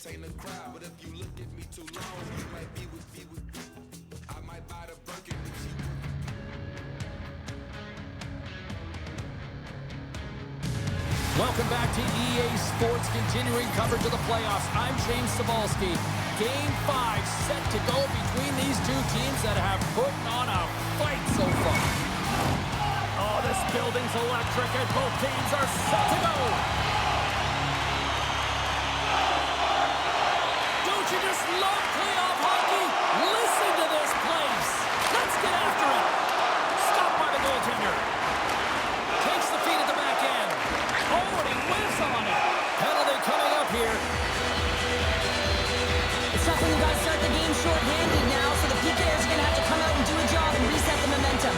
Welcome back to EA Sports, continuing coverage of the playoffs. I'm James Cybulski. Game 5 set to go between these two teams that have put on a fight so far. Oh, this building's electric and both teams are set to go. Don't you just love playoff hockey? Listen to this place. Let's get after it. Stopped by the goaltender. Takes the feed at the back end. Oh, and he whiffs on it. Penalty coming up here. It's tough when you guys start the game short-handed now, so the PKers are going to have to come out and do a job and reset the momentum.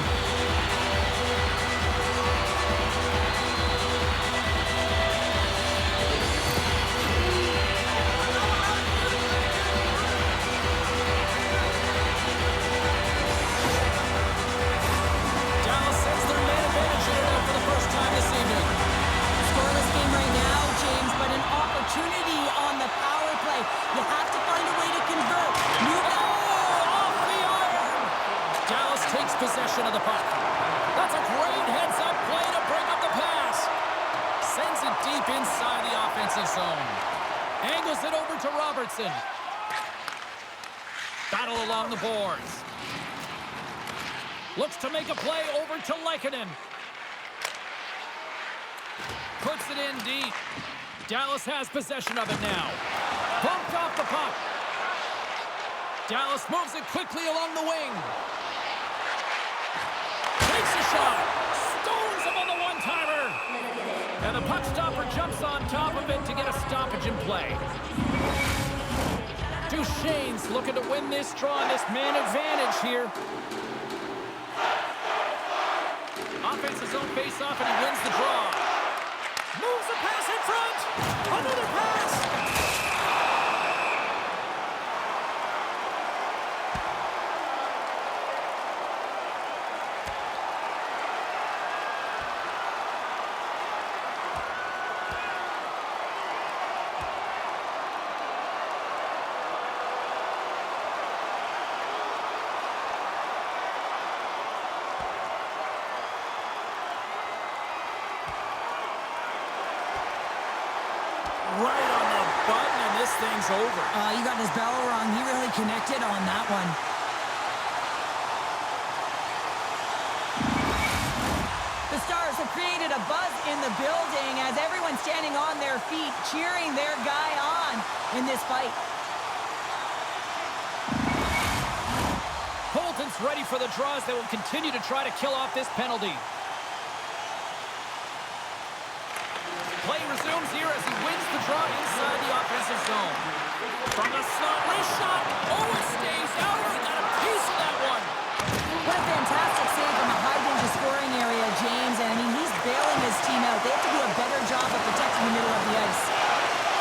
Dallas sends their man advantage in it for the first time this evening. Scoreless game right now, James, but an opportunity on the power play. You have to find a way to convert. Off the iron! Dallas takes possession of the puck. That's a great heads-up play to bring up the pass. Sends it deep inside the offensive zone. Angles it over to Robertson. Battle along the boards. Looks to make a play over to Lehkonen. Puts it in deep. Dallas has possession of it now. Bumped off the puck. Dallas moves it quickly along the wing. Takes a shot. Stones him on the one-timer. And the puck stopper jumps on top of it to get a stoppage in play. Duchesne's looking to win this draw and this man advantage here. Offensive zone face-off, and he wins the draw. Moves the pass in front. Another pass. Right on the button, and this thing's over. You got his bell wrong. He really connected on that one. The Stars have created a buzz in the building as everyone's standing on their feet, cheering their guy on in this fight. Holton's ready for the draws. They will continue to try to kill off this penalty. Play resumes here as he wins the draw inside the offensive zone. From the slot, wrist shot. Oh, it stays out. He got a piece of that one. What a fantastic save from a high-danger scoring area, James. And, I mean, he's bailing his team out. They have to do a better job of protecting the middle of the ice.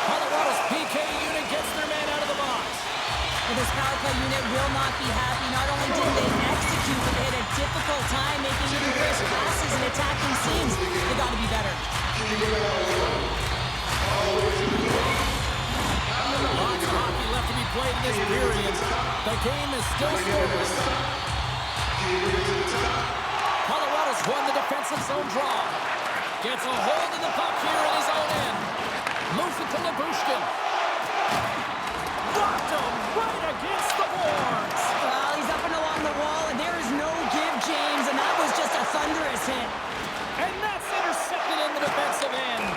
Colorado's PK unit gets their man out of the box. Well, this power play unit will not be happy. Not only did they execute, but they had a difficult time making even crisp passes and attacking seams. They got to be better. Lots of hockey left to be played in this period. The game is still scoreless. Colorado's won the defensive zone draw. Gets a hold of the puck here in his own end. Moves it to Lyubushkin. Rocked him right against the boards. Well, he's up and along the wall, and there is no give, James, and that was just a thunderous hit. And that's intercepted in the defensive end.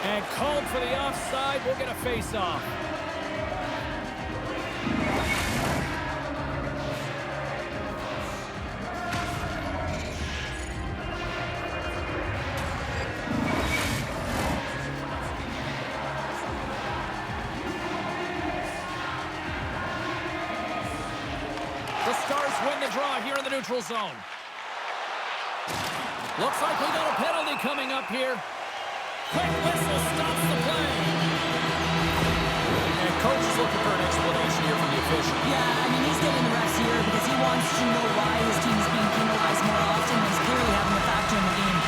And called for the offside. We'll get a face-off. The Stars win the draw here in the neutral zone. Looks like we got a penalty coming up here. Quick whistle stops the play. And coach is looking for an explanation here from the official. Yeah, I mean, he's getting the refs here because he wants to know why his team is being penalized more often, and he's clearly having a factor in the game.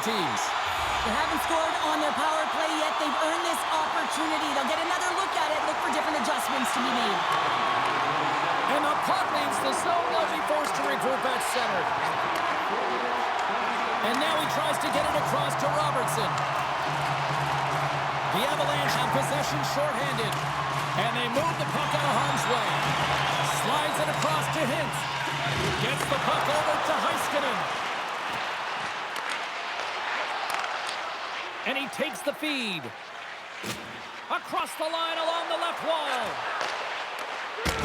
teams. They haven't scored on their power play yet. They've earned this opportunity. They'll get another look at it, look for different adjustments to be made. And the puck leads the zone. They'll be forced to regroup at center. And now he tries to get it across to Robertson. The Avalanche have possession shorthanded. And they move the puck out of harm's way. Slides it across to Hintz. Gets the puck over to Heiskanen. And he takes the feed. Across the line along the left wall.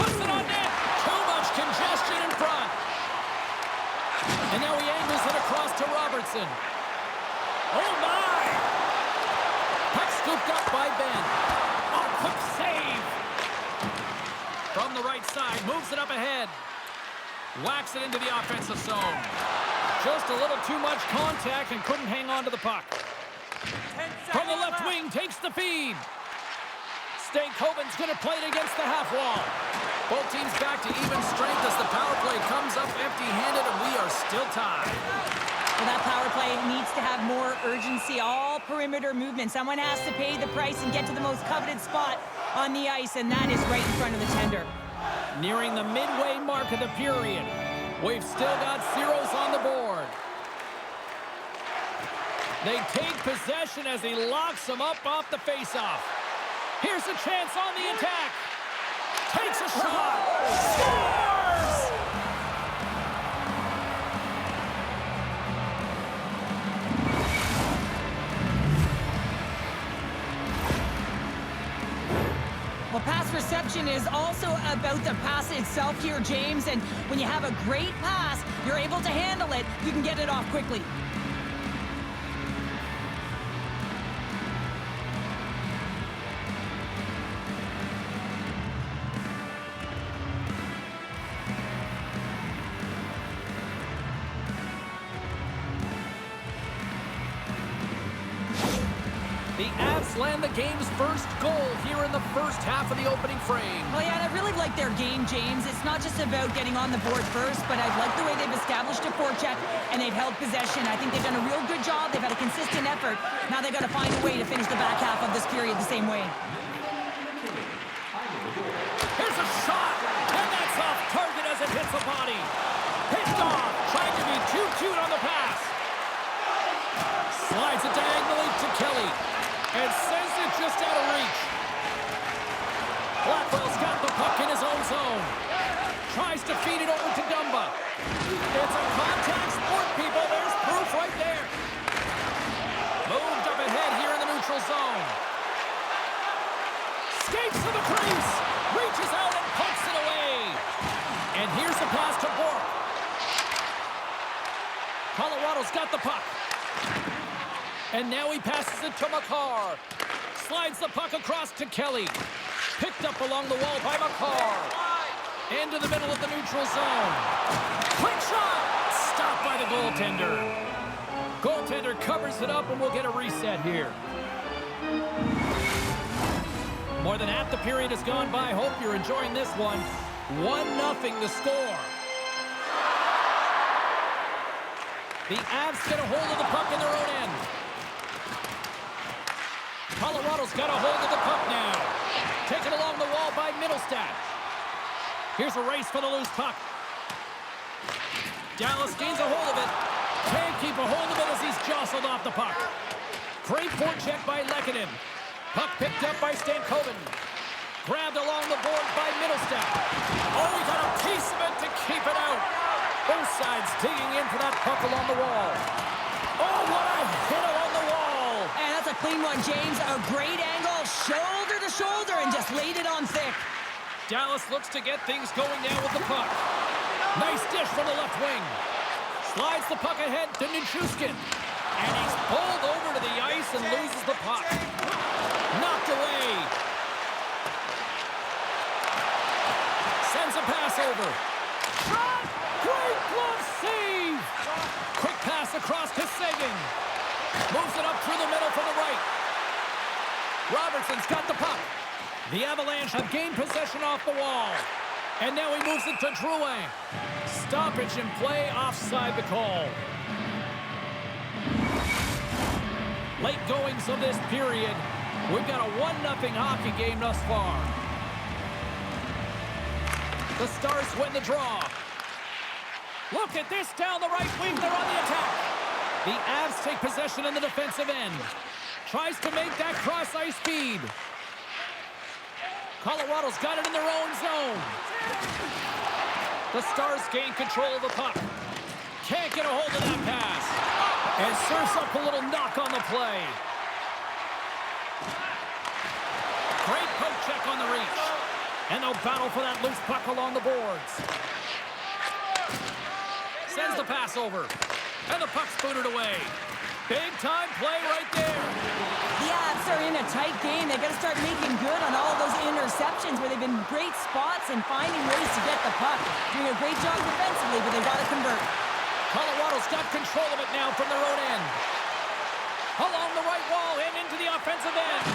Puts it on net. Too much congestion in front. And now he angles it across to Robertson. Oh, my! Puck scooped up by Ben. Oh, quick save. From the right side, moves it up ahead. Whacks it into the offensive zone. Just a little too much contact and couldn't hang on to the puck. From the left wing, takes the feed. Stankoven's going to play it against the half wall. Both teams back to even strength as the power play comes up empty-handed, and we are still tied. Well, that power play needs to have more urgency. All perimeter movement. Someone has to pay the price and get to the most coveted spot on the ice, and that is right in front of the tender. Nearing the midway mark of the period. We've still got zeros on the board. They take possession as he locks him up off the faceoff. Here's a chance on the attack. Takes a shot. Scores! Well, pass reception is also about the pass itself here, James. And when you have a great pass, you're able to handle it. You can get it off quickly. The Avs land the game's first goal here in the first half of the opening frame. Well, yeah, I really like their game, James. It's not just about getting on the board first, but I like the way they've established a forecheck and they've held possession. I think they've done a real good job. They've had a consistent effort. Now they've got to find a way to finish the back half of this period the same way. Here's a shot, and that's off target as it hits the body. Picked off, trying to be too cute on the pass. Slides it diagonally to Kelly. And sends it just out of reach. Blackwell's got the puck in his own zone. Tries to feed it over to Dumba. It's a contact sport, people. There's proof right there. Moved up ahead here in the neutral zone. Skates to the crease. Reaches out and pokes it away. And here's the pass to Bourque. Colorado's got the puck. And now he passes it to Makar. Slides the puck across to Kelly. Picked up along the wall by Makar. Into the middle of the neutral zone. Quick shot! Stopped by the goaltender. Goaltender covers it up and we'll get a reset here. More than half the period has gone by. Hope you're enjoying this one. 1-0 the score. The Avs get a hold of the puck in their own end. Colorado's got a hold of the puck now. Taken along the wall by Middlestat. Here's a race for the loose puck. Dallas gains a hold of it. Can't keep a hold of it as he's jostled off the puck. Great forecheck by Lehkonen. Puck picked up by Stankoven. Grabbed along the board by Middlestat. Oh, he got a piece of it to keep it out. Both sides digging in for that puck along the wall. Oh, what a hit along the wall. And that's a clean one, James. A great angle, shoulder to shoulder, and just laid it on thick. Dallas looks to get things going now with the puck. Nice dish from the left wing. Slides the puck ahead to Nichushkin. And he's pulled over to the ice and loses the puck. Knocked away. Sends a pass over. Shot! Great glove save! Quick pass across to Seguin. Moves it up through the middle from the right. Robertson's got the puck. The Avalanche have gained possession off the wall. And now he moves it to Drouin. Stoppage in play, offside the call. Late goings of this period. We've got a 1-0 hockey game thus far. The Stars win the draw. Look at this down the right wing. They're on the attack. The Avs take possession in the defensive end. Tries to make that cross-ice feed. Colorado's got it in their own zone. The Stars gain control of the puck. Can't get a hold of that pass. And serves up a little knock on the play. Great poke check on the reach. And they'll battle for that loose puck along the boards. Sends the pass over. And the puck's booted away. Big-time play right there. The Avs are in a tight game. They got to start making good on all of those interceptions where they've been great spots and finding ways to get the puck. Doing a great job defensively, but they've got to convert. Colorado's got control of it now from their own end. Along the right wall and into the offensive end.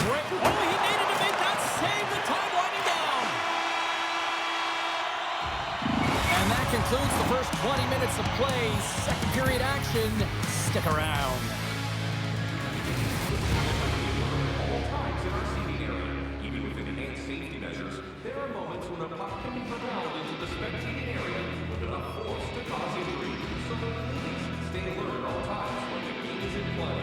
Great. Oh, he needed to make that save. The time winding down. And that concludes the first 20 minutes of play. Second period action. Stick around. All times in our seating area, even with enhanced safety measures, there are moments when a puck can be propelled into the spectating area with enough force to cause injury. So please stay alert at all times when the game is in play.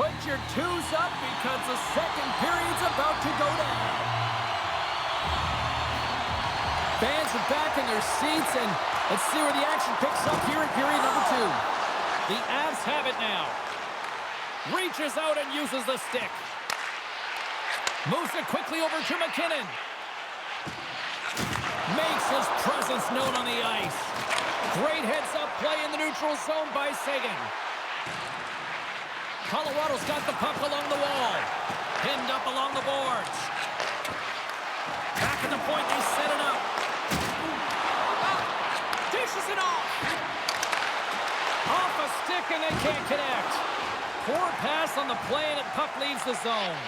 Put your twos up because the second period's about to go down. Fans are back in their seats, and let's see where the action picks up here in period number 2. The Avs have it now. Reaches out and uses the stick. Moves it quickly over to McKinnon. Makes his presence known on the ice. Great heads-up play in the neutral zone by Seguin. Colorado's got the puck along the wall. Pinned up along the boards. Back at the point, they set it up. Dishes it off. Off a stick, and they can't connect. Poor pass on the play, and the puck leaves the zone.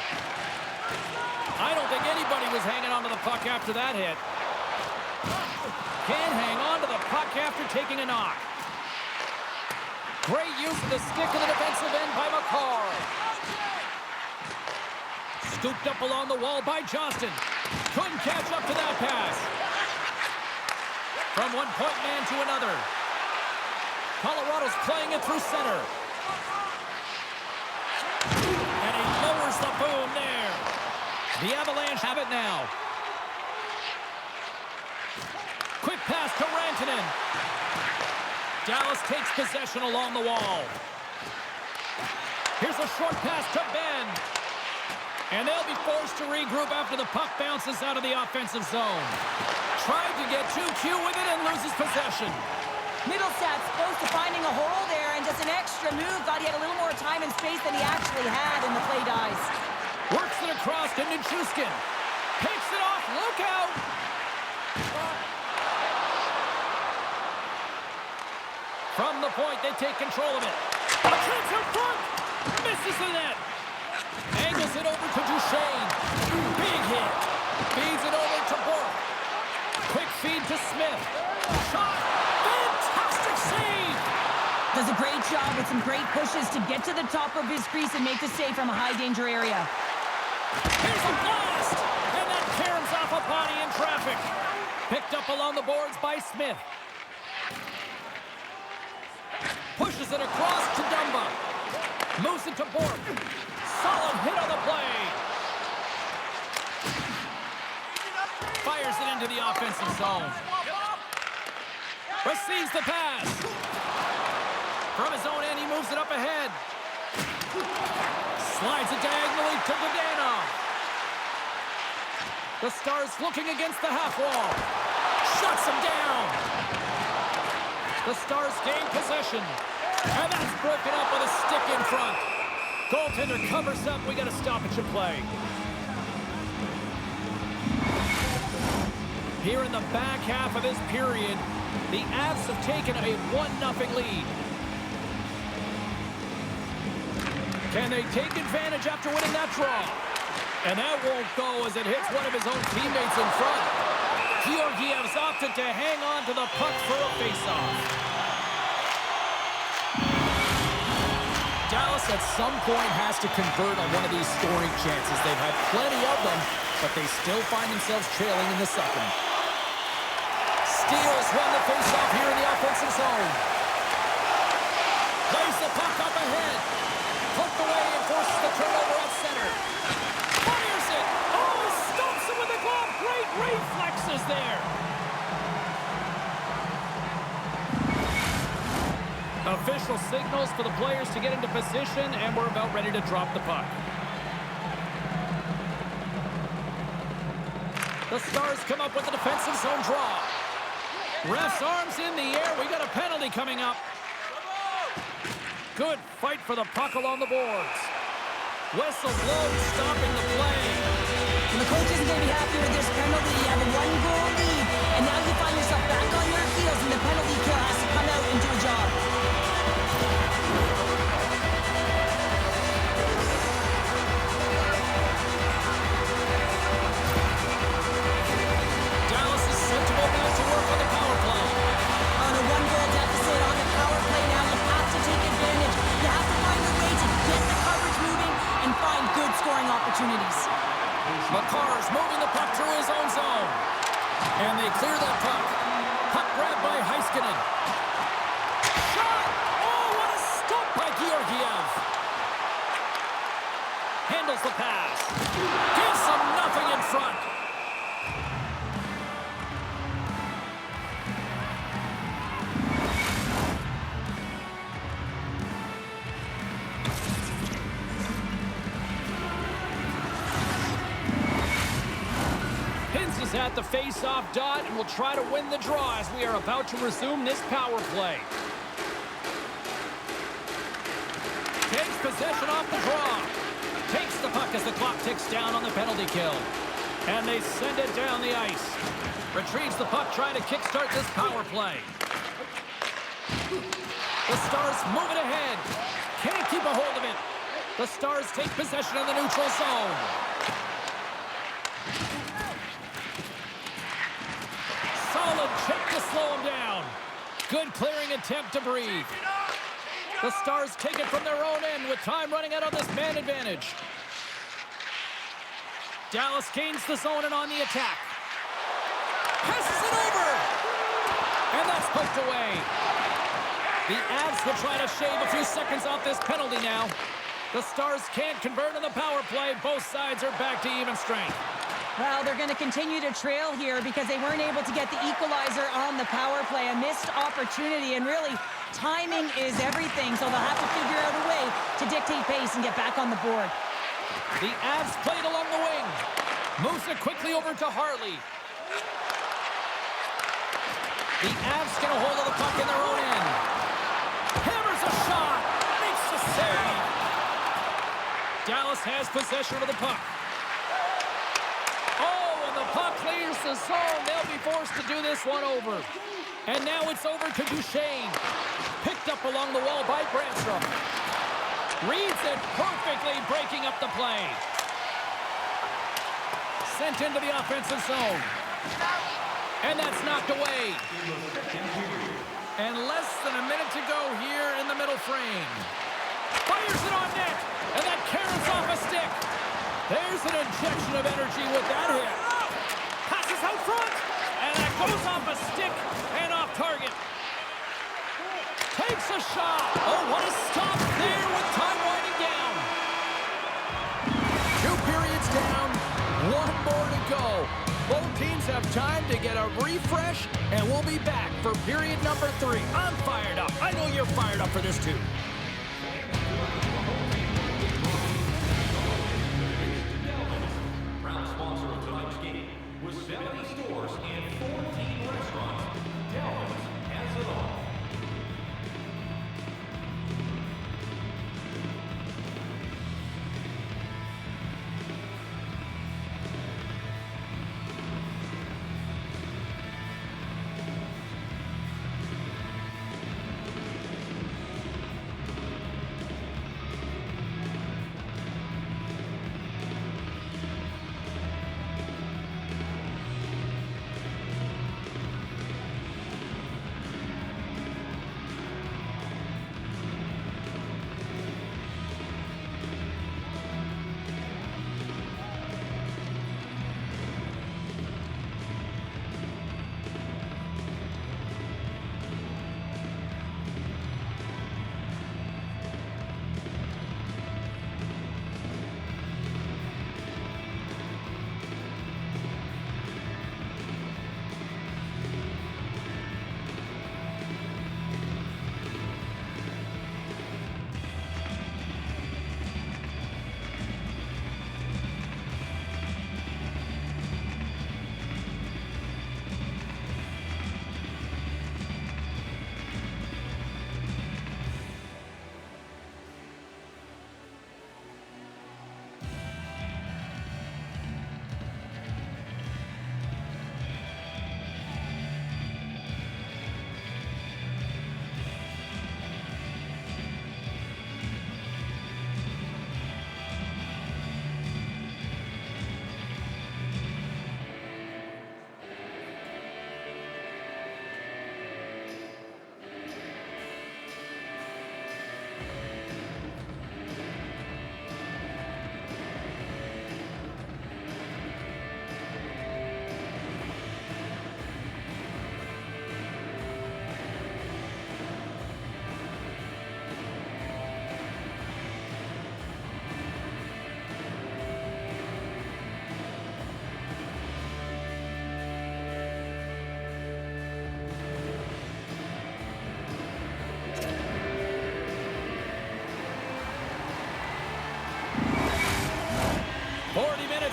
I don't think anybody was hanging on to the puck after that hit. Can't hang on to the puck after taking a knock. Great use of the stick in the defensive end by McCarr. Scooped up along the wall by Johnston. Couldn't catch up to that pass. From one point man to another. Colorado's playing it through center. And he lowers the boom there. The Avalanche have it now. Quick pass to Rantanen. Dallas takes possession along the wall. Here's a short pass to Ben. And they'll be forced to regroup after the puck bounces out of the offensive zone. Tried to get too cute with it and loses possession. Middlestad's close to finding a hole there, and just an extra move. Thought he had a little more time and space than he actually had, and the play dies. Works it across to Nichushkin. Picks it off. Look out! From the point, they take control of it. A chance in front! Misses the net. Angles it over to Duchesne. Big hit. Feeds it over to Burke. Quick feed to Smith. Shot. Fantastic save! Does a great job with some great pushes to get to the top of his crease and make the save from a high-danger area. Here's a blast! And that caroms off a body in traffic. Picked up along the boards by Smith. Pushes it across to Dumba. Moves it to Bork. Solid hit on the play. Fires it into the offensive zone. Receives the pass. From his own end, he moves it up ahead. Slides it diagonally to Bogdanov. The Stars looking against the half wall. Shuts him down. The Stars gain possession. And that's broken up with a stick in front. Goaltender covers up. We got a stoppage of play. Here in the back half of this period, the Avs have taken a 1-0 lead. Can they take advantage after winning that draw? And that won't go as it hits one of his own teammates in front. Georgiev's opted to hang on to the puck for a faceoff. Dallas at some point has to convert on one of these scoring chances. They've had plenty of them, but they still find themselves trailing in the second. Steals won the faceoff here in the offensive zone. Plays the puck up ahead. Poked away and forces the turnover at center. Fires it. Oh, he stumps it with the glove. Great reflexes there. Official signals for the players to get into position, and we're about ready to drop the puck. The Stars come up with the defensive zone draw. Ref's arms in the air. We got a penalty coming up. Good fight for the puck along the boards. Whistle blows, stopping the play. And the coach isn't going to be happy with this penalty. You have a 1-goal lead, and now you find yourself back on your heels, and the penalty kill has to come out and do a job. Dallas is set to go back to work on the power play. On a 1-goal deficit on the power play now, you have to take advantage. You have to find a way to get the coverage moving and find good scoring opportunities. Makar's moving the puck through his own zone. And they clear that puck. Puck grabbed by Heiskanen. Shot! Oh, what a stop by Georgiev. Handles the pass. Gives them nothing in front. Is at the face-off dot and will try to win the draw as we are about to resume this power play. Takes possession off the draw. Takes the puck as the clock ticks down on the penalty kill. And they send it down the ice. Retrieves the puck trying to kickstart this power play. The Stars move it ahead. Can't keep a hold of it. The Stars take possession of the neutral zone. Solid check to slow him down. Good clearing attempt to breathe. The Stars take it from their own end with time running out on this man advantage. Dallas gains the zone and on the attack. Passes it over. And that's poked away. The Avs will try to shave a few seconds off this penalty now. The Stars can't convert on the power play. Both sides are back to even strength. Well, they're going to continue to trail here because they weren't able to get the equalizer on the power play. A missed opportunity, and really, timing is everything, so they'll have to figure out a way to dictate pace and get back on the board. The Avs played along the wing. Moves it quickly over to Harley. The Avs get a hold of the puck in their own end. Hammers a shot. Makes the save. Dallas has possession of the puck. The puck clears the zone. They'll be forced to do this one over. And now it's over to Duchesne. Picked up along the wall by Brandstrom. Reads it perfectly, breaking up the play. Sent into the offensive zone. And that's knocked away. And less than a minute to go here in the middle frame. Fires it on net. And that carrots off a stick. There's an injection of energy with that hit. Passes out front, and that goes off a stick and off target. Takes a shot. Oh, what a stop there with time winding down. 2 periods down, 1 more to go. Both teams have time to get a refresh, and we'll be back for period number 3. I'm fired up. I know you're fired up for this too. Proud sponsor of tonight's game, with 70 stores and 14 restaurants, Delvin's has it all.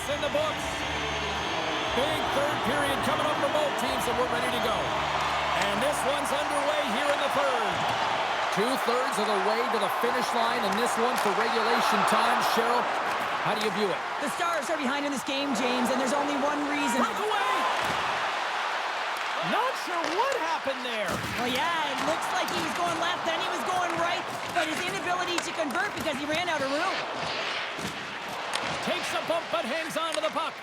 In the books. Big third period coming up for both teams, and we're ready to go. And this one's underway here in the third. 2/3 of the way to the finish line, and this one for regulation time. Cheryl, how do you view it? The Stars are behind in this game, James, and there's only one reason. Break away! Not sure what happened there. Well, yeah, it looks like he was going left, then he was going right, but his inability to convert because he ran out of room. Takes a bump, but hangs on to the puck.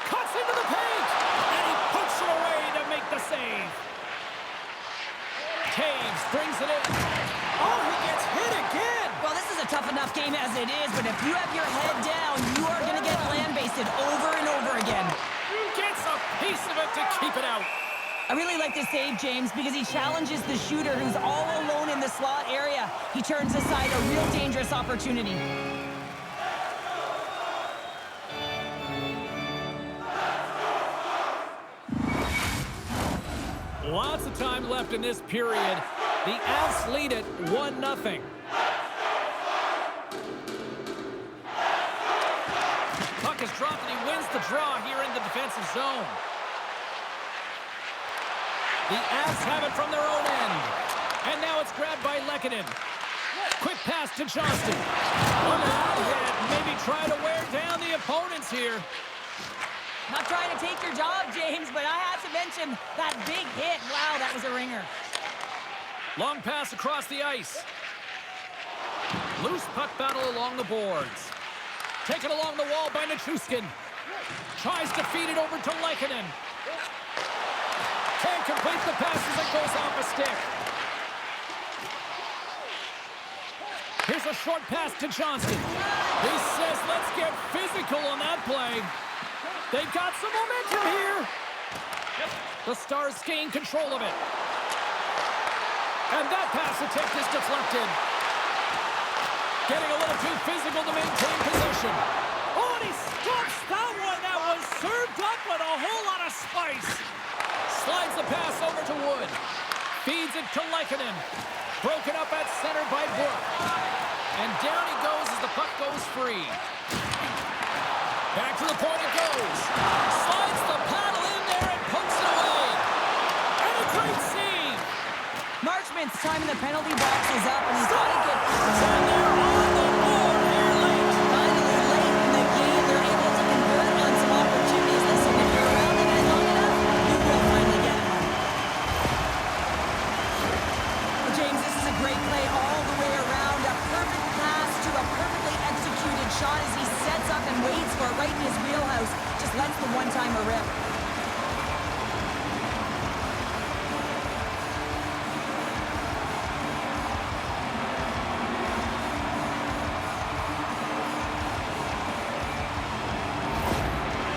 Cuts into the paint, and he puts it away to make the save. Taves brings it in. Oh, he gets hit again. Well, this is a tough enough game as it is, but if you have your head down, you are going to get land-basted over and over again. Gets a piece of it to keep it out. I really like this save, James, because he challenges the shooter who's all alone in the slot area. He turns aside a real dangerous opportunity. Lots of time left in this period. The Avs lead it 1-0. Puck is dropped and he wins the draw here in the defensive zone. The Avs have it from their own end. And now it's grabbed by Lehkonen. Quick pass to Johnston. On the hot hit. Maybe try to wear down the opponents here. Not trying to take your job, James, but I have to mention that big hit. Wow, that was a ringer. Long pass across the ice. Loose puck battle along the boards. Taken along the wall by Nichushkin. Tries to feed it over to Lehkonen. Can't complete the pass as it goes off a stick. Here's a short pass to Johnston. He says, let's get physical on that play. They've got some momentum here. The Stars gain control of it. And that pass attempt is deflected. Getting a little too physical to maintain possession. Oh, and he stops that one. That was served up Nice! Slides the pass over to Wood. Feeds it to Lehkonen. Broken up at center by Brook. And down he goes as the puck goes free. Back to the point it goes. Slides the paddle in there and pokes it away. And a great save. Marchment's time in the penalty box is up, and he's got to get... And they're on the board here late. Finally, late in the game, they're able to convert on some opportunities. Listen, if you're around the net long enough, you will finally get them. Well, James, this is a great play all the way around. A perfect pass to a perfectly executed shot as he sets up and waits for it right in his wheelhouse. Just lets the one-timer rip.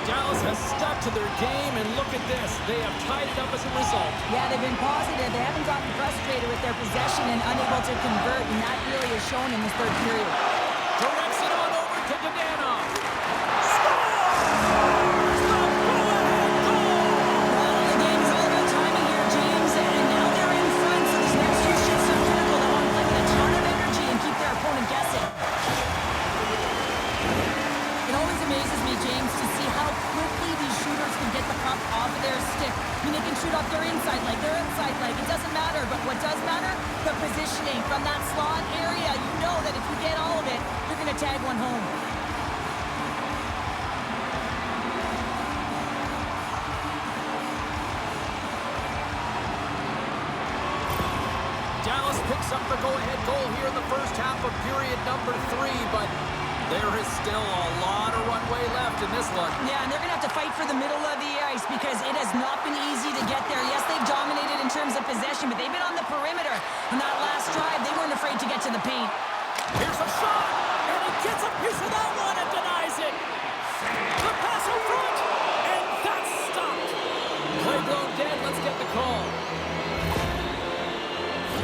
Dallas has stuck to their game, and look at this. They have tied it up as a result. Yeah, they've been positive. They haven't gotten frustrated with their possession and unable to convert, and that really is shown in this third period. Directs it on over to Dadonov. Well, the game is all about timing here, James, and now they're in front, so these next few shifts are critical. They want to play with a ton of energy and keep their opponent guessing. It always amazes me, James, to see how quickly these shooters can get the puck off of their stick. I mean, they can shoot off their inside leg, their outside leg. It doesn't matter, but what does matter? The positioning from that slot area. You know that if you get all of it, you're going to tag one home. Dallas picks up the go-ahead goal here in the first half of period number 3, but there is still a lot of runway left in this one. Yeah, and they're going to have to fight for the middle of the ice because it has not been easy to get there. Yes, they've dominated in terms of possession, but they've been on the perimeter. On that last drive, they weren't afraid to get to the paint. Here's a shot, and he gets a piece of that one and denies it. The pass in front, and that's stopped. Play blown dead, let's get the call.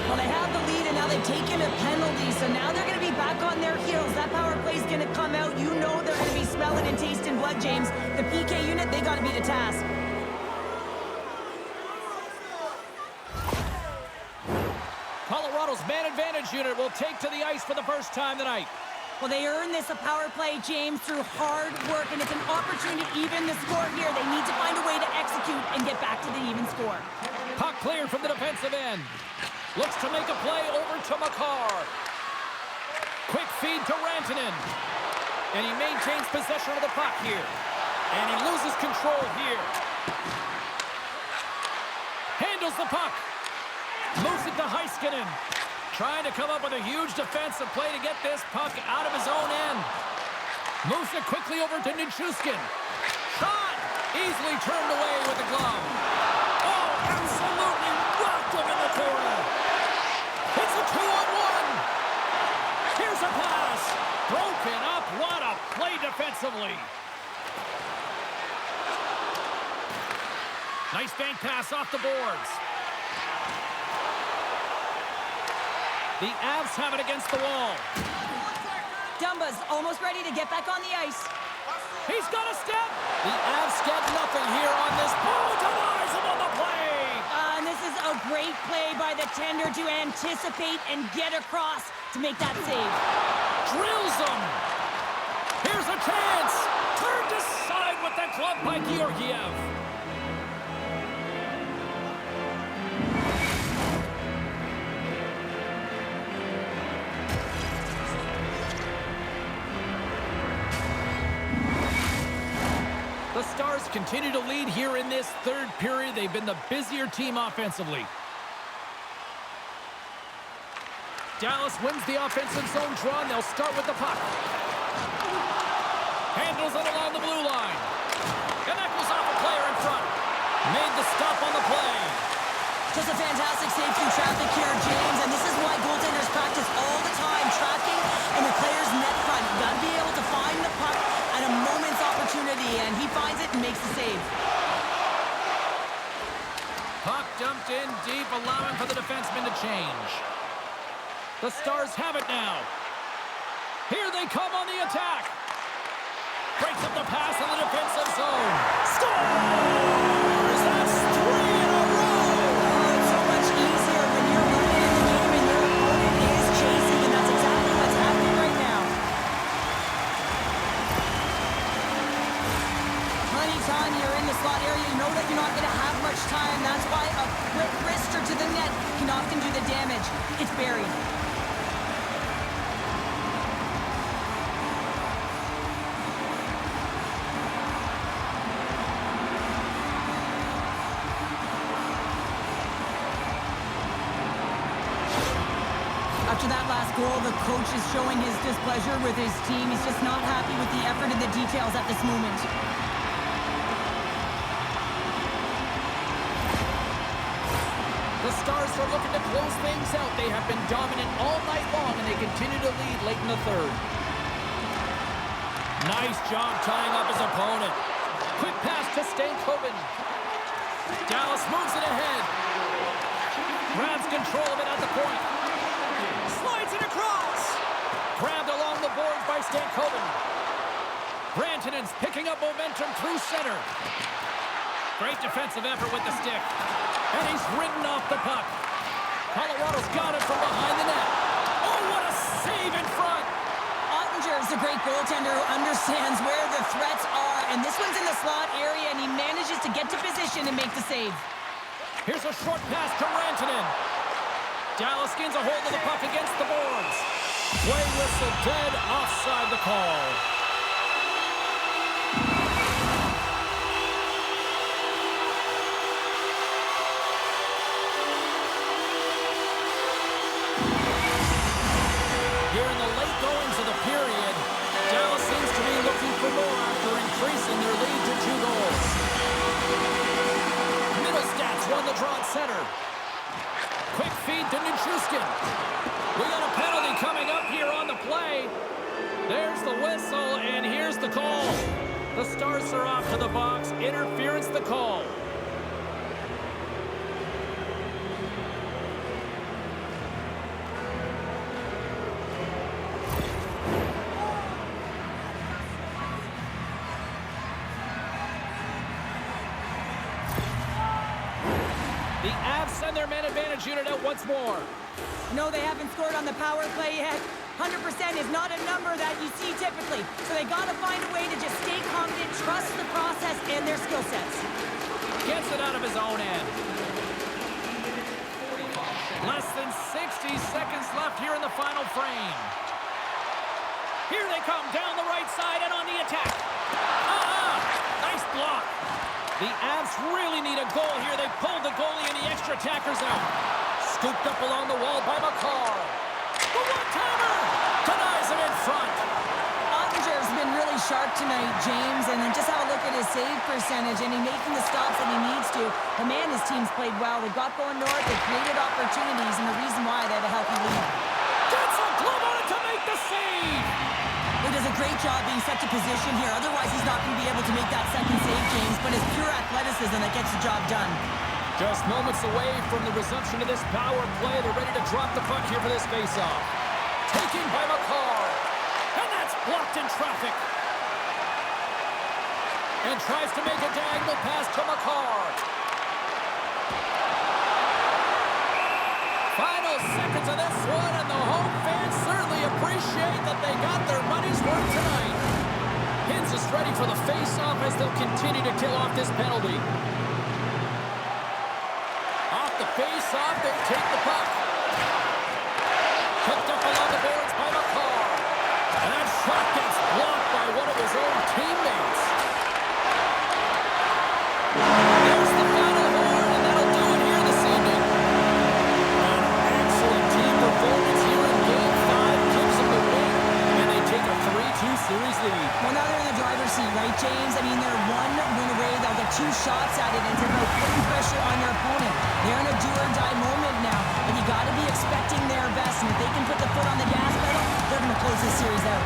Well, they have the lead, and now they've taken a penalty, so now they're going to be back on their heels. That power play is going to come out. You know they're going to be smelling and tasting blood, James. The PK unit, they got to be the task. Colorado's man advantage unit will take to the ice for the first time tonight. Well, they earn this a power play, James, through hard work, and it's an opportunity to even the score here. They need to find a way to execute and get back to the even score. Puck cleared from the defensive end. Looks to make a play over to Makar. Quick feed to Rantanen. And he maintains possession of the puck here. And he loses control here. Handles the puck. Moves it to Heiskanen. Trying to come up with a huge defensive play to get this puck out of his own end. Moves it quickly over to Nichushkin. Shot! Easily turned away with the glove. Oh, absolutely rocked him in the corner. It's a 2-on-1. Here's a pass. Broken up. What a play defensively. Nice bank pass off the boards. The Avs have it against the wall. Dumba's almost ready to get back on the ice. He's got a step. The Avs get nothing here on this point. Denies him on the play. And this is a great play by the tender to anticipate and get across to make that save. Drills him. Here's a chance. Turned aside with the glove by Georgiev. The Stars continue to lead here in this third period. They've been the busier team offensively. Dallas wins the offensive zone draw, and they'll start with the puck. Handles it along the blue line. And that goes off a player in front. Made the stop on the play. Just a fantastic save through traffic here, James, and this is why goaltenders practice all the time, tracking and the player's net front. You got to be able to find the puck at a moment's opportunity, and he finds it and makes the save. Puck dumped in deep, allowing for the defenseman to change. The Stars have it now. Here they come on the attack. Breaks up the pass in the defensive zone. Scores! when you're in the slot area, you know that you're not going to have much time. That's why a quick wrister to the net can often do the damage. It's buried. After that last goal, the coach is showing his displeasure with his team. He's just not happy with the effort and the details at this moment. The Stars are looking to close things out. They have been dominant all night long, and they continue to lead late in the third. Nice job tying up his opponent. Quick pass to Stankoven. Dallas moves it ahead. Grabs control of it at the point. Slides it across. Grabbed along the boards by Stankoven. Rantanen's picking up momentum through center. Great defensive effort with the stick. And he's ridden off the puck. Colorado's got it from behind the net. Oh, what a save in front. Ottinger is a great goaltender who understands where the threats are. And this one's in the slot area, and he manages to get to position and make the save. Here's a short pass to Rantanen. Dallas gains a hold of the puck against the boards. Play whistle dead, offside the call. Here in the late goings of the period, Dallas seems to be looking for more after increasing their lead to 2 goals. Middlestats won the draw at center. Quick feed to Nichushkin. We got a penalty coming up here on the play. There's the whistle, and here's the call. The Stars are off to the box. Interference the call. The Avs send their man advantage unit out once more. No, they haven't scored on the power play yet. 100% is not a number that you see typically. So they got to find a way to just stay confident, trust the process and their skill sets. Gets it out of his own end. Less than 60 seconds left here in the final frame. Here they come down the right side and on the attack. Nice block. The Avs really need a goal here. They pulled the goalie and the extra attackers out. Scooped up along the wall by Makar. The one-timer denies him in front. Ottinger's been really sharp tonight, James, and then just have a look at his save percentage, and he's making the stops that he needs to. The man, his team's played well. They got going north, they created opportunities, and the reason why they have a healthy lead. Gets a glove on it to make the save. He does a great job being set to position here. Otherwise, he's not going to be able to make that second save, James, but it's pure athleticism that gets the job done. Just moments away from the resumption of this power play. They're ready to drop the puck here for this faceoff. Taken by Makar. And that's blocked in traffic. And tries to make a diagonal pass to Makar. Final seconds of this one, and the home fans certainly appreciate that they got their money's worth tonight. Hintz is ready for the face-off as they'll continue to kill off this penalty. Off the face-off, they take the puck. Picked up along the boards by Makar. And that shot gets blocked by one of his own teammates. There's the final horn, and that'll do it here this evening. An excellent team performance here in Game 5 gives them the win, and they take a 3-2 series lead. Well, now they're in the driver's seat, right, James? I mean, they're one win away. They'll get 2 shots at it, and it's about putting pressure on their opponent. They're in a do-or-die moment now, and you got to be expecting their best, and if they can put the foot on the gas pedal, they're going to close this series out.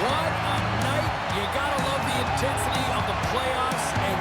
What a night. You got to love the intensity of the playoffs, and